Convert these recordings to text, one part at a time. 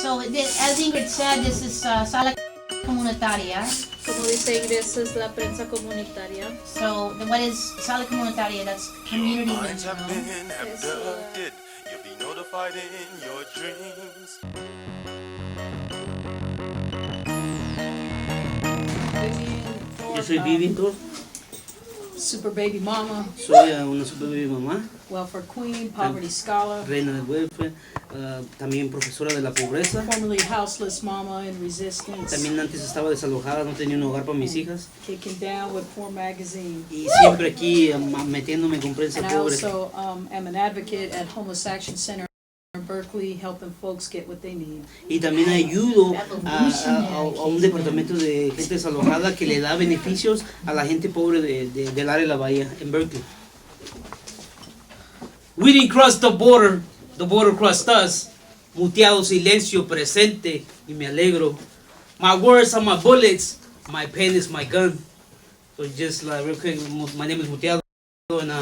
So, as Ingrid said, this is Sala Comunitaria. Como dice Ingrid, es la prensa comunitaria. So, what is Sala Comunitaria? That's community newsroom. You'll be notified in your dreams. Yo soy Vivitor, Super baby mama, soy una super baby mamá, welfare queen, poverty scholar, reina del welfare, también profesora de la pobreza. formerly houseless mama in resistance, También antes estaba desalojada, no tenía un hogar para mis hijas. kicking down with Poor Magazine. Y siempre aquí metiéndome con prensa And I pobre. also am an advocate at Homeless Action Center in Berkeley, helping folks get what they need. Y también ayudo a un departamento de gente desalojada que le da beneficios a la gente pobre del área de la bahía en Berkeley. We didn't cross the border crossed us. Muteado silencio presente y me alegro. My words are my bullets, my pen is my gun. So just like real quick, my name is Muteado and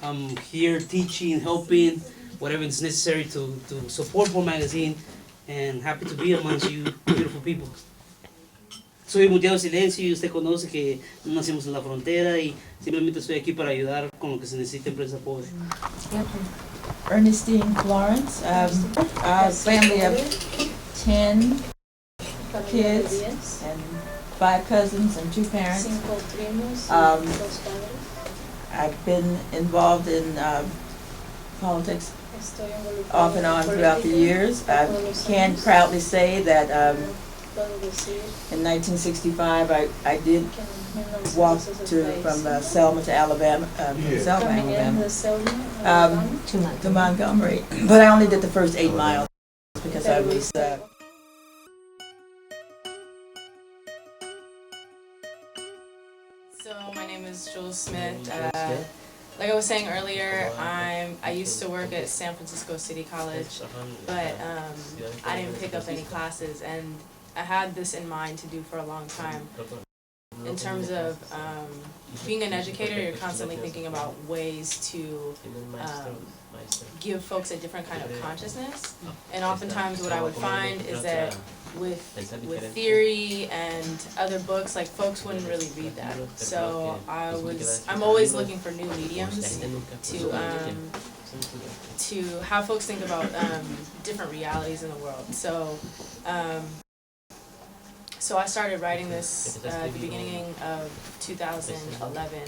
I'm here teaching, helping, whatever is necessary to support Poor Magazine, and happy to be amongst you beautiful people. Soy Muteado Silencio y usted conoce que no nacimos en la frontera y simplemente estoy aquí para ayudar con lo que se necesite en prensa pobre. Ernestine Florence, a family of 10 kids and 5 cousins and 2 parents. 5 primos y Um, 2 padres. I've been involved in politics Estoy involucrada off and on throughout the years. I can proudly say that Puedo decir in 1965 I did que en walk 1966 from Selma to Alabama, Selma, caminé Alabama, de Selma a Alabama, to Montgomery, but I only did the first 8 miles because I was So my name is Jules Smith. Like I was saying earlier, I used to work at San Francisco City College, but I didn't pick up any classes, and I had this in mind to do for a long time. In terms of being an educator, you're constantly thinking about ways to give folks a different kind of consciousness, and oftentimes what I would find is that with theory and other books, like folks wouldn't really read that. So I'm always looking for new mediums to have folks think about different realities in the world. So I started writing this at the beginning of 2011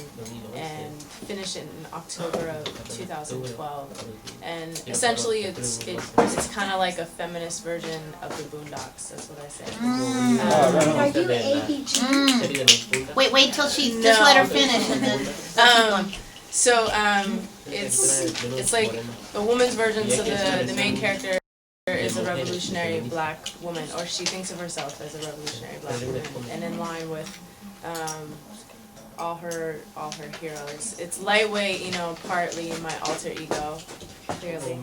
and finished it in October of 2012. And essentially it's kind of like a feminist version of the Boondocks, that's what I say. Are you ABG? Wait till she, just let her finish and then we'll keep going. It's like a woman's version, so the main character is a revolutionary black woman, or she thinks of herself as a revolutionary black woman, and in line with all her heroes. It's lightweight, partly my alter ego, clearly.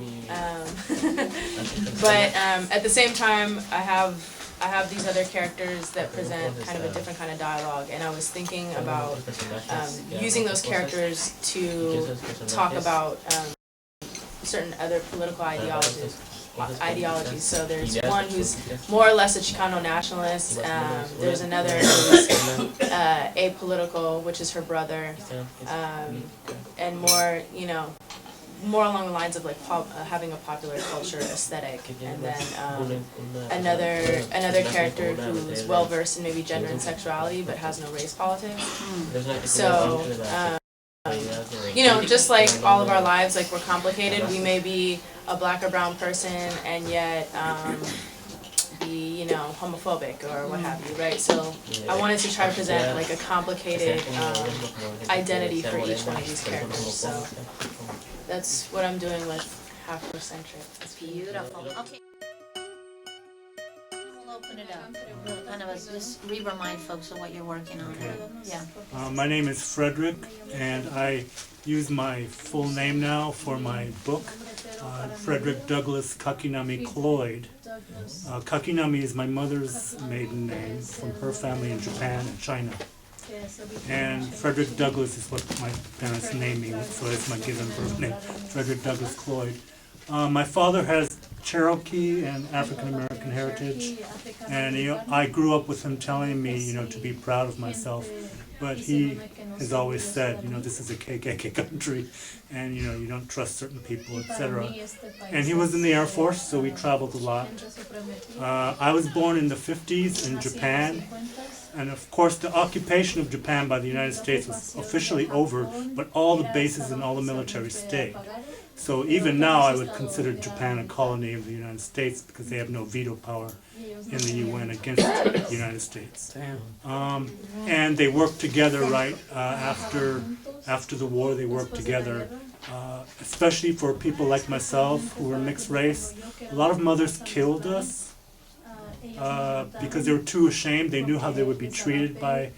But at the same time, I have these other characters that present kind of a different kind of dialogue, and I was thinking about using those characters to talk about certain other political ideologies. So there's one who's more or less a Chicano nationalist. There's another who's apolitical, which is her brother, and more along the lines of like having a popular culture aesthetic. And then another character who's well versed in maybe gender and sexuality, but has no race politics. So. Just like all of our lives, like we're complicated. We may be a black or brown person and yet be, homophobic or what have you, right? So I wanted to try to present like a complicated identity for each one of these characters. So that's what I'm doing with afro-centric. It's beautiful. Okay. We'll open it up. We'll kind of just remind folks of what you're working on. Yeah. My name is Frederick, and I use my full name now for my book, Frederick Douglas Cloy. Kakinami is my mother's maiden name from her family in Japan and China. And Frederick Douglas is what my parents named me, so that's my given birth name, Frederick Douglas Cloy. My father has Cherokee and African American heritage, and I grew up with him telling me, to be proud of myself. But he has always said, this is a KKK country, and you don't trust certain people, etc. And he was in the Air Force, so we traveled a lot. I was born in the 50s in Japan, and of course the occupation of Japan by the United States was officially over, but all the bases and all the military stayed. So even now I would consider Japan a colony of the United States because they have no veto power in the UN against the United States. And they worked together after the war. They worked together, especially for people like myself who were mixed race. A lot of mothers killed us because they were too ashamed. They knew how they would be treated by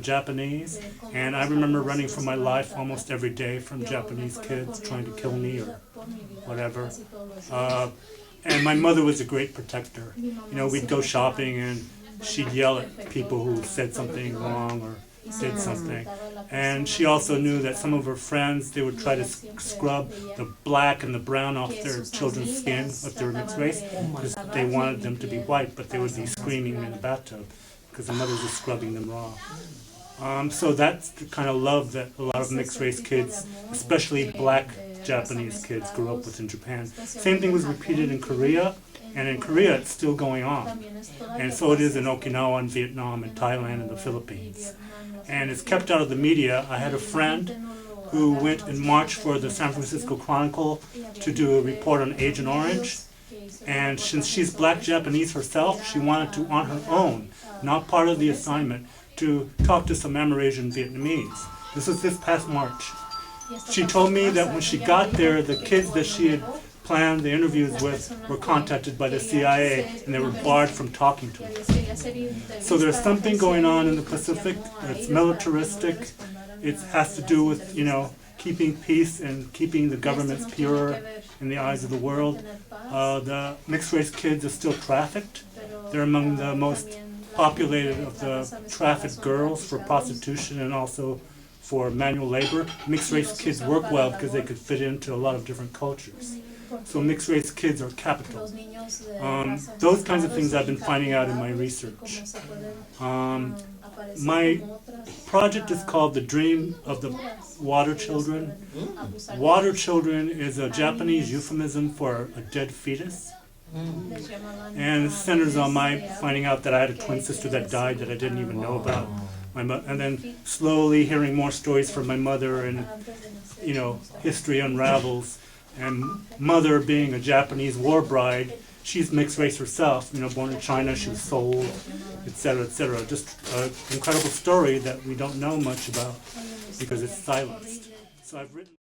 Japanese, and I remember running for my life almost every day from Japanese kids trying to kill me or whatever. And my mother was a great protector. We'd go shopping and she'd yell at people who said something wrong or did something. And she also knew that some of her friends, they would try to scrub the black and the brown off their children's skin if they were mixed race, because they wanted them to be white, but they would be screaming in the bathtub because the mothers were scrubbing them raw. So that's the kind of love that a lot of mixed race kids, especially black Japanese kids, grew up with in Japan. Same thing was repeated in Korea, and in Korea it's still going on. And so it is in Okinawa and Vietnam and Thailand and the Philippines. And it's kept out of the media. I had a friend who went in March for the San Francisco Chronicle to do a report on Agent Orange. And since she's black Japanese herself, she wanted to, on her own, not part of the assignment, to talk to some Amerasian Vietnamese. This was this past March. She told me that when she got there, the kids that she had planned the interviews with were contacted by the CIA and they were barred from talking to her. So there's something going on in the Pacific that's militaristic. It has to do with, keeping peace and keeping the governments pure in the eyes of the world. The mixed race kids are still trafficked. They're among the most populated of the trafficked girls for prostitution and also for manual labor. Mixed race kids work well because they could fit into a lot of different cultures. So mixed race kids are capital. Those kinds of things I've been finding out in my research. My project is called The Dream of the Water Children. Water children is a Japanese euphemism for a dead fetus. And it centers on my finding out that I had a twin sister that died that I didn't even know about. And then slowly hearing more stories from my mother, and history unravels. And mother, being a Japanese war bride, she's mixed race herself, born in China, she was sold, etc., etc. Just an incredible story that we don't know much about because it's silenced. So I've written